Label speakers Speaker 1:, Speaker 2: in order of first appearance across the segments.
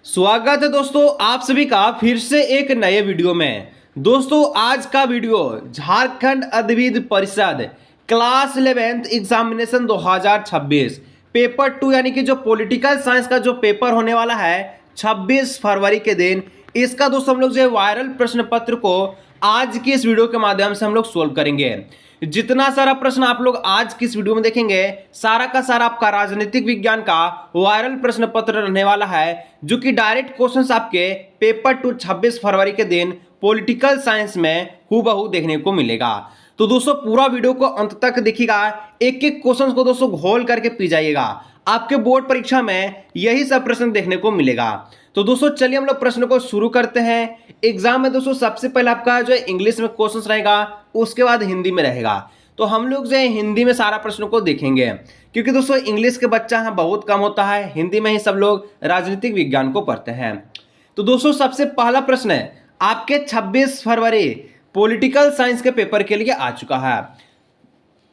Speaker 1: स्वागत है दोस्तों आप सभी का फिर से एक नए वीडियो में। दोस्तों आज का वीडियो झारखंड अधिविद्य परिषद क्लास 11th एग्जामिनेशन 2026 पेपर 2 यानी कि जो पॉलिटिकल साइंस का जो पेपर होने वाला है 26 फरवरी के दिन, इसका दोस्तों हम लोग जो वायरल प्रश्न पत्र को आज की इस वीडियो के माध्यम से हम लोग सोल्व करेंगे। जितना सारा प्रश्न आप लोग आज की इस वीडियो में देखेंगे सारा का सारा आपका राजनीतिक विज्ञान का वायरल प्रश्न पत्र रहने वाला है, जो कि डायरेक्ट क्वेश्चंस आपके पेपर 2 26 फरवरी के दिन पॉलिटिकल साइंस में हूबहू देखने को मिलेगा। तो दोस्तों पूरा वीडियो को अंत तक देखिएगा, एक एक क्वेश्चन को दोस्तों घोल करके पी जाइएगा। आपके बोर्ड परीक्षा में यही सब प्रश्न देखने को मिलेगा। तो दोस्तों चलिए हम लोग प्रश्न को शुरू करते हैं। एग्जाम में दोस्तों सबसे पहले आपका जो इंग्लिश में क्वेश्चंस रहेगा, उसके बाद हिंदी में रहेगा। तो हम लोग जो है हिंदी में सारा प्रश्नों को देखेंगे, क्योंकि दोस्तों इंग्लिश के बच्चा यहाँ बहुत कम होता है, हिंदी में ही सब लोग राजनीतिक विज्ञान को पढ़ते हैं। तो दोस्तों सबसे पहला प्रश्न है आपके 26 फरवरी पॉलिटिकल साइंस के पेपर के लिए आ चुका है।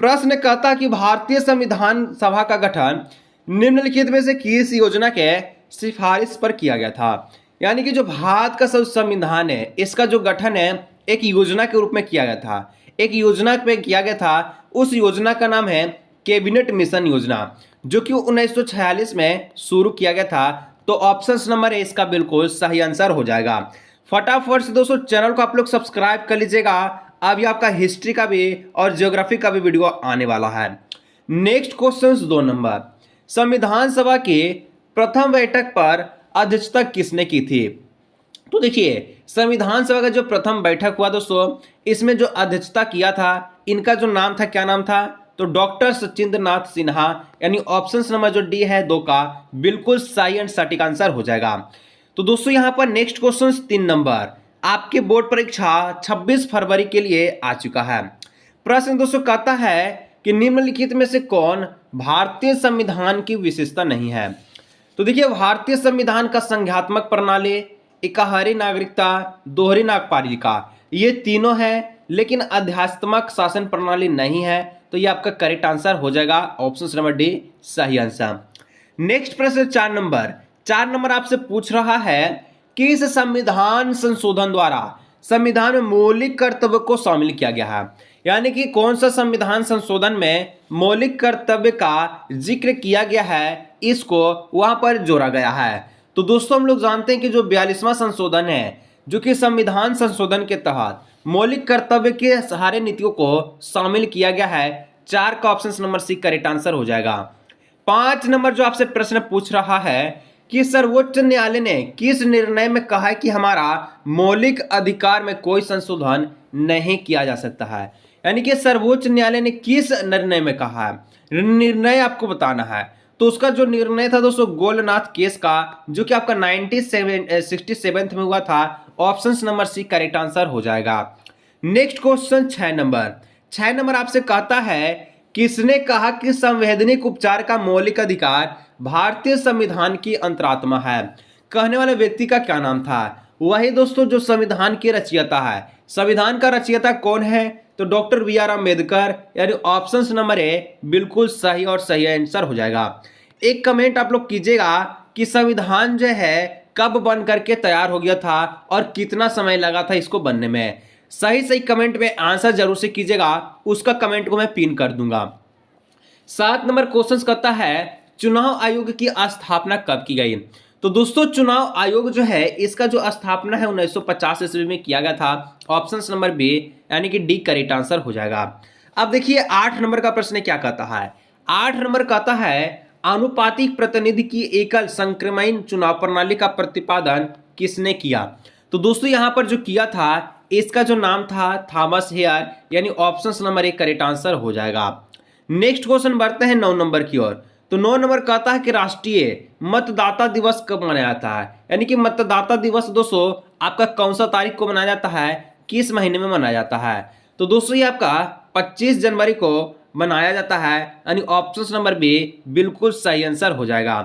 Speaker 1: प्रश्न कहता है कि भारतीय संविधान सभा का गठन निम्नलिखित में से किस योजना के सिफारिश पर किया गया था। यानी कि जो भारत का संविधान है इसका जो गठन है एक योजना के रूप में किया गया था, एक योजना पे किया गया था। उस योजना का नाम है कैबिनेट मिशन योजना, जो कि 1946 में शुरू किया गया था। तो ऑप्शन नंबर ए इसका बिल्कुल सही आंसर हो जाएगा। फटाफट से दोस्तों चैनल को आप लोग सब्सक्राइब कर लीजिएगा, अभी आपका हिस्ट्री का भी और ज्योग्राफी का भी वीडियो आने वाला है। नेक्स्ट क्वेश्चन 2 नंबर, संविधान सभा की प्रथम बैठक पर अध्यक्षता किसने की थी। तो देखिए संविधान सभा का जो प्रथम बैठक हुआ दोस्तों, इसमें जो अध्यक्षता किया था इनका जो नाम था, क्या नाम था, तो डॉक्टर सचिंद्र नाथ सिन्हा। यानी ऑप्शन नंबर जो डी है 2 का बिल्कुल सही एंड सटीक आंसर हो जाएगा। तो दोस्तों यहां पर नेक्स्ट क्वेश्चन 3 नंबर आपके बोर्ड परीक्षा 26 फरवरी के लिए आ चुका है। प्रश्न दोस्तों कहता है कि निम्नलिखित में से कौन भारतीय संविधान की विशेषता नहीं है। तो देखिए भारतीय संविधान का संघात्मक प्रणाली, एकहरी नागरिकता, दोहरी नागपालिका, ये तीनों है, लेकिन अध्यात्मक शासन प्रणाली नहीं है। तो ये आपका करेक्ट आंसर हो जाएगा, ऑप्शन नंबर डी सही आंसर। नेक्स्ट प्रश्न 4 नंबर आपसे पूछ रहा है कि इस संविधान संशोधन द्वारा संविधान में मौलिक कर्तव्य को शामिल किया गया है। यानी कि कौन सा संविधान संशोधन में मौलिक कर्तव्य का जिक्र किया गया है, इसको वहां पर जोड़ा गया है। तो दोस्तों हम लोग जानते हैं कि जो 42वां संशोधन है, जो कि संविधान संशोधन के तहत मौलिक कर्तव्य के सारे नीतियों को शामिल किया गया है। 4 का option number C correct answer हो जाएगा। 5 नंबर जो आपसे प्रश्न पूछ रहा है कि सर्वोच्च न्यायालय ने किस निर्णय में कहा है कि हमारा मौलिक अधिकार में कोई संशोधन नहीं किया जा सकता है। यानी कि सर्वोच्च न्यायालय ने किस निर्णय में कहा है, निर्णय आपको बताना है। तो उसका जो निर्णय था दोस्तों गोलनाथ केस का, जो कि आपका 1967 में हुआ था। Option number C correct answer हो जाएगा। नेक्स्ट क्वेश्चन 6 नंबर आपसे कहता है किसने कहा कि संवैधानिक उपचार का मौलिक अधिकार भारतीय संविधान की अंतरात्मा है। कहने वाले व्यक्ति का क्या नाम था। वही दोस्तों जो संविधान के रचयिता है। संविधान का रचयिता कौन है, तो डॉक्टर बी.आर. अम्बेडकर। यानी ऑप्शन नंबर ए बिल्कुल सही और सही आंसर हो जाएगा। एक कमेंट आप लोग कीजिएगा कि संविधान जो है कब बन करके तैयार हो गया था और कितना समय लगा था इसको बनने में। सही कमेंट में आंसर जरूर से कीजिएगा, उसका कमेंट को मैं पिन कर दूंगा। 7 नंबर क्वेश्चन कहता है चुनाव आयोग की स्थापना कब की गई। तो दोस्तों चुनाव आयोग जो है इसका जो स्थापना है 1950 ईस्वी में किया गया था। ऑप्शन नंबर बी यानी कि डी करेक्ट आंसर हो जाएगा। अब देखिए 8 नंबर का प्रश्न क्या कहता है। 8 नंबर कहता है आनुपातिक प्रतिनिधि की एकल संक्रमण चुनाव प्रणाली का प्रतिपादन किसने किया। तो दोस्तों यहां पर जो किया था इसका जो नाम था थॉमस हेयर। यानी ऑप्शन नंबर 1 करेक्ट आंसर हो जाएगा। नेक्स्ट क्वेश्चन बढ़ते हैं 9 नंबर की ओर। तो 9 नंबर कहता है कि राष्ट्रीय मतदाता दिवस कब मनाया जाता है। यानी कि मतदाता दिवस दोस्तों आपका कौन सा तारीख को मनाया जाता है, किस महीने में मनाया जाता है। तो दोस्तों ये आपका 25 जनवरी को मनाया जाता है। यानी ऑप्शन नंबर बी बिल्कुल सही आंसर हो जाएगा।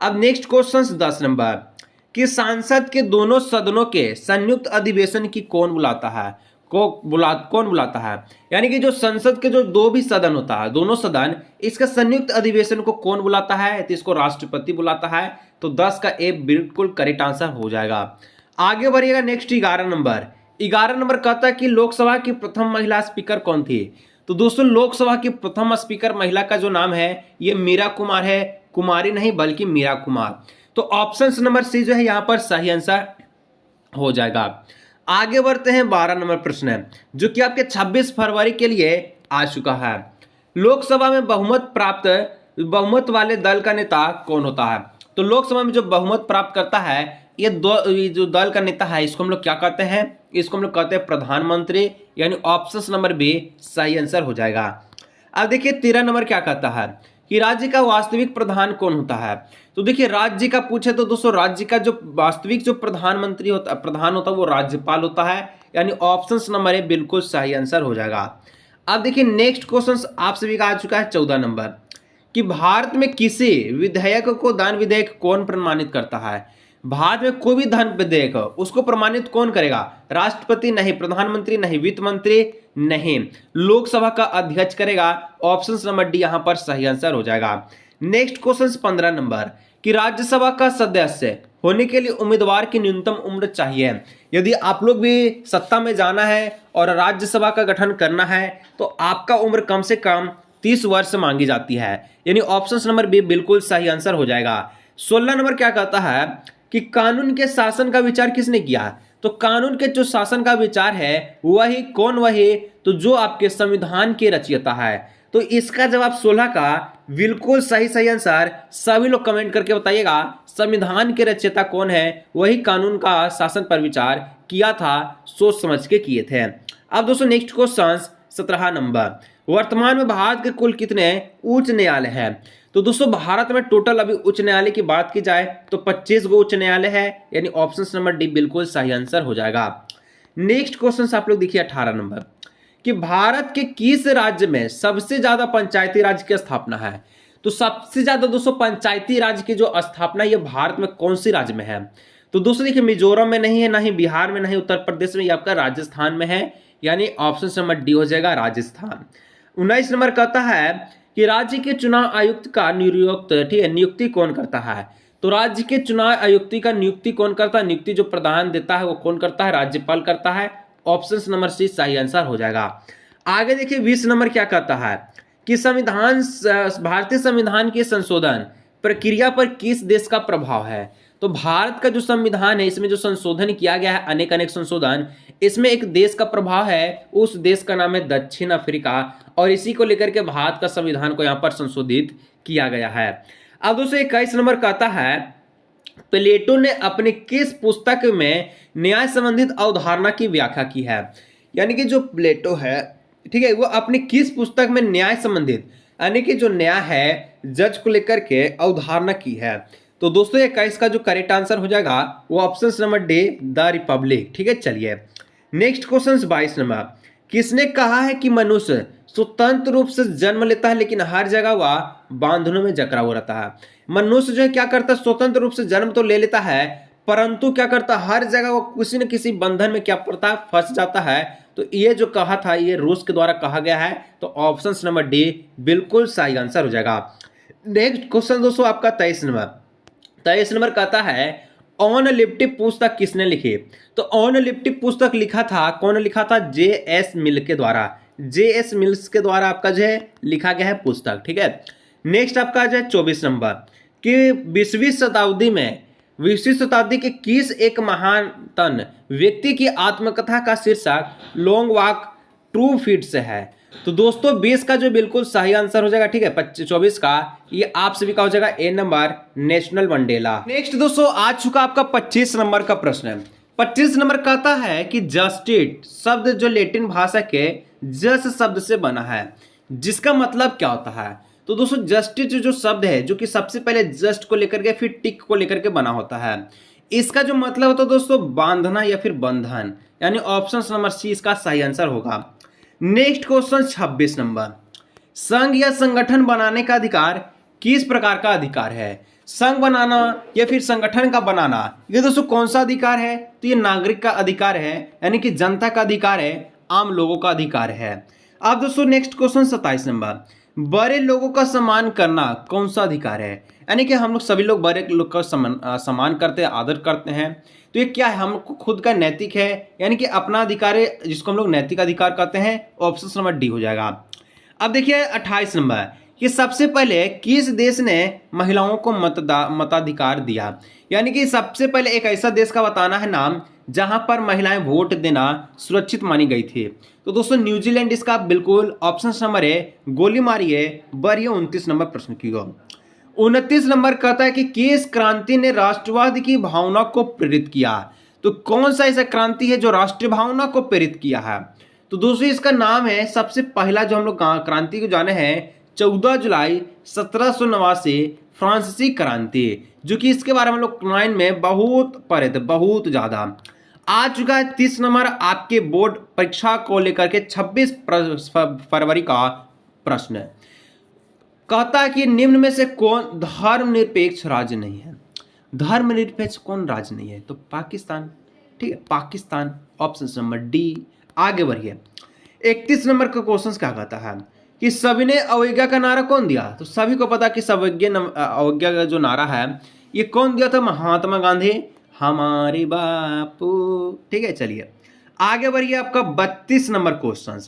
Speaker 1: अब नेक्स्ट क्वेश्चन 10 नंबर कि सांसद के दोनों सदनों के संयुक्त अधिवेशन की कौन बुलाता है, कौन बुलाता है। यानी कि जो संसद के जो 2 भी सदन होता है, दोनों सदन, इसका संयुक्त अधिवेशन को कौन बुलाता है। तो इसको राष्ट्रपति बुलाता है। तो 10 का ए बिल्कुल करेक्ट आंसर हो जाएगा। आगे बढ़िएगा नेक्स्ट 11 नंबर कहता है कि लोकसभा की प्रथम महिला स्पीकर कौन थी। तो दोस्तों लोकसभा की प्रथम स्पीकर महिला का जो नाम है ये मीरा कुमार है, कुमारी नहीं बल्कि मीरा कुमार। तो ऑप्शन नंबर सी जो है यहाँ पर सही आंसर हो जाएगा। आगे बढ़ते हैं 12 नंबर प्रश्न है जो कि आपके 26 फरवरी के लिए आ चुका है। लोकसभा में बहुमत वाले दल का नेता कौन होता है। तो लोकसभा में जो बहुमत प्राप्त करता है ये जो दल का नेता है इसको हम लोग क्या कहते हैं, इसको हम लोग कहते हैं प्रधानमंत्री, यानी ऑप्शन नंबर बी सही आंसर हो जाएगा। अब देखिए 13 नंबर क्या कहता है कि राज्य का वास्तविक प्रधान कौन होता है। तो देखिए राज्य का पूछे तो दोस्तों राज्य का जो वास्तविक जो प्रधान होता है वो राज्यपाल होता है, यानी ऑप्शन नंबर ए बिल्कुल सही आंसर हो जाएगा। अब देखिए नेक्स्ट क्वेश्चन आप सभी का आ चुका है 14 नंबर कि भारत में किसी विधेयक को धन विधेयक कौन प्रमाणित करता है। भारत में कोई भी धन विधेयक उसको प्रमाणित कौन करेगा, राष्ट्रपति नहीं, प्रधानमंत्री नहीं, वित्त मंत्री नहीं, लोकसभा का अध्यक्ष करेगा। ऑप्शन नंबर डी यहां पर सही आंसर हो जाएगा। नेक्स्ट क्वेश्चन 15 नंबर कि राज्यसभा का सदस्य होने के लिए उम्मीदवार की न्यूनतम उम्र चाहिए। यदि आप लोग भी सत्ता में जाना है और राज्यसभा का गठन करना है तो आपका उम्र कम से कम 30 वर्ष मांगी जाती है, यानी ऑप्शन नंबर बी बिल्कुल सही आंसर हो जाएगा। 16 नंबर क्या कहता है कि कानून के शासन का विचार किसने किया। तो कानून के जो शासन का विचार है वही तो जो आपके संविधान के रचयिता है। तो इसका जवाब 16 का बिल्कुल सही आंसर सभी लोग कमेंट करके बताइएगा। संविधान के रचयिता कौन है, वही कानून का शासन पर विचार किया था, सोच समझ के किए थे। अब दोस्तों नेक्स्ट क्वेश्चन 17 नंबर वर्तमान में भारत के कुल कितने उच्च न्यायालय है। तो दोस्तों भारत में टोटल अभी उच्च न्यायालय की बात की जाए तो 25 गो उच्च न्यायालय है, यानी ऑप्शन नंबर डी बिल्कुल सही आंसर हो जाएगा। नेक्स्ट क्वेश्चन आप लोग देखिए 18 नंबर कि भारत के किस राज्य में सबसे ज्यादा पंचायती राज की स्थापना है। तो सबसे ज्यादा दोस्तों पंचायती राज की जो स्थापना ये भारत में कौन सी राज्य में है। तो दोस्तों देखिए मिजोरम में नहीं है, ना ही बिहार में, ना ही उत्तर प्रदेश में, ये आपका राजस्थान में है, यानी ऑप्शन नंबर डी हो जाएगा राजस्थान। 19 नंबर कहता है कि राज्य के चुनाव आयुक्त का नियुक्ति कौन करता है। तो राज्य के चुनाव आयुक्त का नियुक्ति कौन करता है, नियुक्ति जो प्रधान देता है वो कौन करता है, राज्यपाल करता है। ऑप्शन नंबर सी सही आंसर हो जाएगा। आगे देखिए 20 नंबर क्या कहता है कि भारतीय संविधान के संशोधन प्रक्रिया पर किस देश का प्रभाव है। तो भारत का जो संविधान है इसमें जो संशोधन किया गया है अनेक संशोधन, इसमें एक देश का प्रभाव है, उस देश का नाम है दक्षिण अफ्रीका, और इसी को लेकर के भारत का संविधान को यहाँ पर संशोधित किया गया है। अब दोस्तों 21 नंबर कहता है प्लेटो ने अपने किस पुस्तक में न्याय संबंधित अवधारणा की व्याख्या की है। यानी कि जो प्लेटो है ठीक है वो अपनी किस पुस्तक में न्याय संबंधित यानी कि जो न्याय है जज को लेकर के अवधारणा की है। तो दोस्तों 21 का जो करेक्ट आंसर हो जाएगा वो option number D the Republic. ठीक है चलिए नेक्स्ट क्वेश्चन 22 नंबर किसने कहा है कि मनुष्य स्वतंत्र रूप से जन्म लेता है लेकिन हर जगह वह बंधनों में जकड़ा हुआ रहता है। मनुष्य जो है क्या करता है, स्वतंत्र रूप से जन्म तो ले लेता है परंतु क्या करता है हर जगह वो किसी न किसी बंधन में क्या पड़ता है, फंस जाता है। तो ये जो कहा था ये रूस के द्वारा कहा गया है, तो ऑप्शन नंबर डी बिल्कुल सही आंसर हो जाएगा। नेक्स्ट क्वेश्चन दोस्तों आपका 23 नंबर कहता है ऑन लिप्टिक पुस्तक किसने लिखी। तो ऑन लिप्टिक पुस्तक लिखा था, कौन लिखा था, J.S. मिल के द्वारा, J.S. मिल्स के द्वारा आपका जो है लिखा गया है पुस्तक। ठीक है नेक्स्ट आपका जो है 24 नंबर कि 20वीं शताब्दी के किस एक महान व्यक्ति की आत्मकथा का शीर्षक लॉन्ग वॉक टू फीट से है। तो दोस्तों 20 का जो बिल्कुल सही आंसर हो जाएगा ठीक है 24 का ये आप सभी का हो जाएगा ए नंबर नेशनल मंडेला। नेक्स्ट दोस्तों आ चुका आपका 25 नंबर का प्रश्न है। 25 नंबर कहता है कि जस्टिस शब्द जो लैटिन भाषा के जस शब्द से बना है जिसका मतलब क्या होता है। तो दोस्तों जस्टिस जो शब्द है जो कि सबसे पहले जस्ट को लेकर के फिर टिक को लेकर के बना होता है, इसका जो मतलब होता है दोस्तों बांधना या फिर बंधन, यानी ऑप्शन नंबर सी इसका सही आंसर होगा। नेक्स्ट क्वेश्चन 26 नंबर संघ या संगठन बनाने का अधिकार किस प्रकार का अधिकार है। संघ बनाना या फिर संगठन का बनाना ये दोस्तों कौन सा अधिकार है, तो ये नागरिक का अधिकार है, यानी कि जनता का अधिकार है, आम लोगों का अधिकार है। अब दोस्तों नेक्स्ट क्वेश्चन 27 नंबर बड़े लोगों का सम्मान करना कौन सा अधिकार है? यानी कि हम लोग सभी लोग बड़े लोग का सम्मान करते हैं, आदर करते हैं। तो ये क्या है? हमको खुद का नैतिक है, यानी कि अपना अधिकार है, जिसको हम लोग नैतिक अधिकार कहते हैं। ऑप्शन नंबर डी हो जाएगा। अब देखिए 28 नंबर कि सबसे पहले किस देश ने महिलाओं को मताधिकार दिया? यानी कि सबसे पहले एक ऐसा देश का बताना है नाम जहां पर महिलाएं वोट देना सुरक्षित मानी गई थी। तो दोस्तों न्यूजीलैंड इसका बिल्कुल ऑप्शन नंबर है। गोली मारिए बढ़िए 29 नंबर प्रश्न की गो। 29 नंबर कहता है कि किस क्रांति ने राष्ट्रवाद की भावना को प्रेरित किया? तो कौन सा ऐसा क्रांति है जो राष्ट्रीय भावना को प्रेरित किया है? तो दोस्तों इसका नाम है, सबसे पहला जो हम लोग क्रांति को जाने हैं 14 जुलाई 1789 फ्रांसीसी क्रांति, जो कि इसके बारे में हम लोग 9 में बहुत पढ़े थे, बहुत ज्यादा। आ चुका है 30 नंबर आपके बोर्ड परीक्षा को लेकर के 26 फरवरी का प्रश्न। कहता है कि निम्न में से कौन धर्मनिरपेक्ष राज्य नहीं है? धर्मनिरपेक्ष कौन राज्य नहीं है? तो पाकिस्तान। ठीक है, पाकिस्तान ऑप्शन नंबर डी। आगे बढ़िए 31 नंबर का क्वेश्चन क्या कहता है कि सविनय अवज्ञा का नारा कौन दिया? तो सभी को पता कि अवज्ञा का जो नारा है ये कौन दिया था? महात्मा गांधी, हमारे बापू। ठीक है, चलिए आगे बढ़िए। आपका 32 नंबर क्वेश्चन।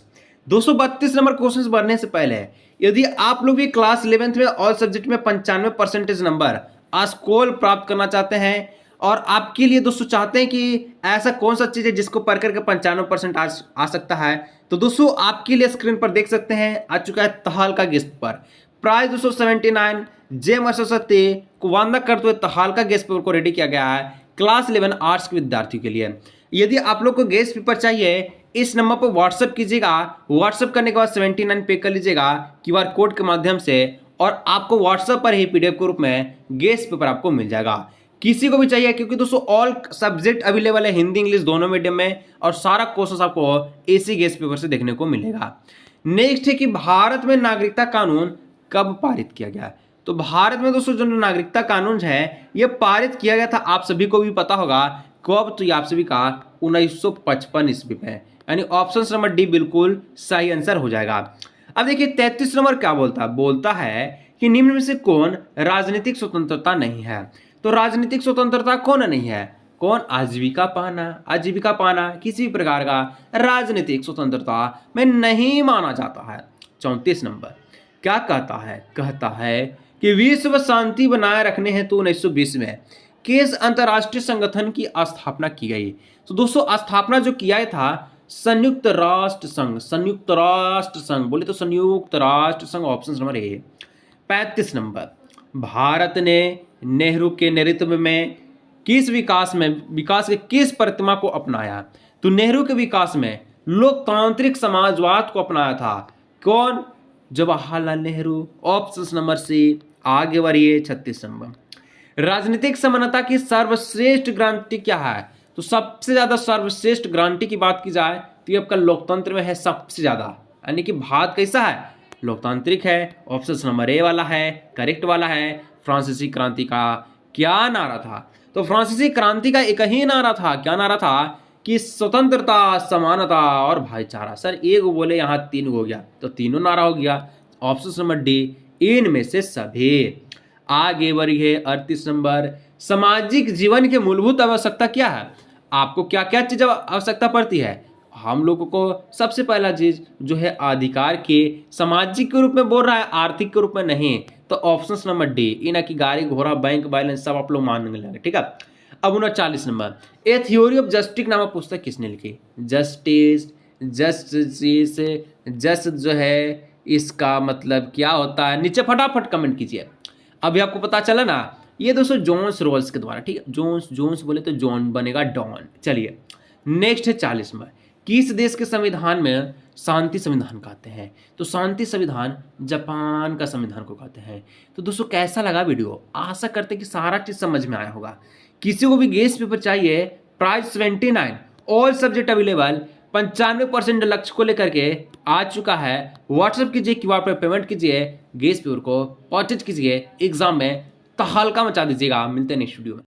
Speaker 1: दोस्तों 32 नंबर क्वेश्चन बढ़ने से पहले यदि आप लोग भी क्लास 11th में ऑल सब्जेक्ट में 95% नंबर स्कोर प्राप्त करना चाहते हैं और आपके लिए दोस्तों चाहते हैं कि ऐसा कौन सा चीज है जिसको पढ़ करके 95% आ सकता है, तो दोस्तों आपके लिए स्क्रीन पर देख सकते हैं आ चुका है तहलका गेस्ट पेपर। प्राइस 279 जेम सरस्वती कुवांदा करते हुए तहलका गेस्ट पेपर को रेडी किया गया है क्लास 11 आर्ट्स के विद्यार्थियों के लिए। यदि आप लोग को गेस्ट पेपर चाहिए इस नंबर पर व्हाट्सएप कीजिएगा। व्हाट्सएप करने के बाद 79 पे कर लीजिएगा QR कोड के माध्यम से और आपको व्हाट्सएप पर ही PDF के रूप में गेस्ट पेपर आपको मिल जाएगा। किसी को भी चाहिए, क्योंकि दोस्तों ऑल सब्जेक्ट अवेलेबल है, हिंदी इंग्लिश दोनों मीडियम में, और सारा क्वेश्चन आपको इसी गेस्ट पेपर से देखने को मिलेगा। नेक्स्ट है कि भारत में नागरिकता कानून कब पारित किया गया? तो भारत में दोस्तों जो नागरिकता कानून है ये पारित किया गया था, आप सभी को भी पता होगा कब, तो ये आप सभी का 1955 ईस्वी में, यानी ऑप्शन नंबर डी बिल्कुल सही आंसर हो जाएगा। अब देखिए 33 नंबर क्या बोलता है कि निम्न में से कौन राजनीतिक स्वतंत्रता नहीं है? तो राजनीतिक स्वतंत्रता कौन नहीं है? कौन? आजीविका पाना। आजीविका पाना किसी भी प्रकार का राजनीतिक स्वतंत्रता में नहीं माना जाता है। 34 नंबर क्या कहता है कि विश्व शांति बनाए रखने हेतु 1920 में किस अंतरराष्ट्रीय संगठन की स्थापना की गई? तो दोस्तों स्थापना जो किया था संयुक्त राष्ट्र संघ। संयुक्त राष्ट्र संघ बोले तो संयुक्त राष्ट्र संघ option number A. 35 number Bharat ने नेहरू के नेतृत्व में विकास के किस प्रतिमा को अपनाया? तो नेहरू के विकास में लोकतांत्रिक समाजवाद को अपनाया था। कौन? Jawaharlal Nehru option number C. आगे बढ़िए 36 नंबर राजनीतिक समानता की सर्वश्रेष्ठ क्रांति क्या है? तो सबसे ज्यादा सर्वश्रेष्ठ क्रांति की बात की जाए तो ये आपका लोकतंत्र में है सबसे ज्यादा, यानी कि भारत कैसा है? लोकतांत्रिक है। ऑप्शन नंबर ए वाला है, करेक्ट वाला है। फ्रांसीसी क्रांति का क्या नारा था? तो फ्रांसीसी क्रांति का एक ही नारा था। क्या नारा था? कि स्वतंत्रता, समानता और भाईचारा। सर एक बोले यहाँ 3 हो गया, तो तीनों नारा हो गया। ऑप्शन नंबर डी इनमें से सभी। आगे बढ़िए 38 नंबर सामाजिक जीवन के मूलभूत आवश्यकता क्या है? आपको क्या क्या चीज आवश्यकता पड़ती है? हम लोगों को सबसे पहला चीज जो है अधिकार के, सामाजिक के रूप में बोल रहा है, आर्थिक के रूप में नहीं। तो ऑप्शन नंबर डी, इना की गाड़ी घोड़ा बैंक बैलेंस सब आप लोग मानने लगे। ठीक है। अब 39 number A theory of justice नामक पुस्तक किसने लिखी? जस्ट जो है इसका मतलब क्या होता है? नीचे फटाफट कमेंट कीजिए। अभी आपको पता चला ना, ये दोस्तों जॉन्स रोल्स के द्वारा। ठीक है, जोन्स बोले तो जॉन बनेगा डॉन। चलिए नेक्स्ट है 40 नंबर किस देश के संविधान में शांति संविधान कहते हैं? तो शांति संविधान जापान का संविधान को कहते हैं। तो दोस्तों कैसा लगा वीडियो? आशा करते हैं कि सारा चीज समझ में आया होगा। किसी को भी गेस्ट पेपर चाहिए, प्राइस 79, ऑल सब्जेक्ट अवेलेबल, 95% लक्ष्य को लेकर के आ चुका है। व्हाट्सएप कीजिए, QR पर पेमेंट कीजिए, गेस्ट पेपर को परचेज कीजिए, एग्जाम में तहलका मचा दीजिएगा। मिलते हैं नेक्स्ट वीडियो में।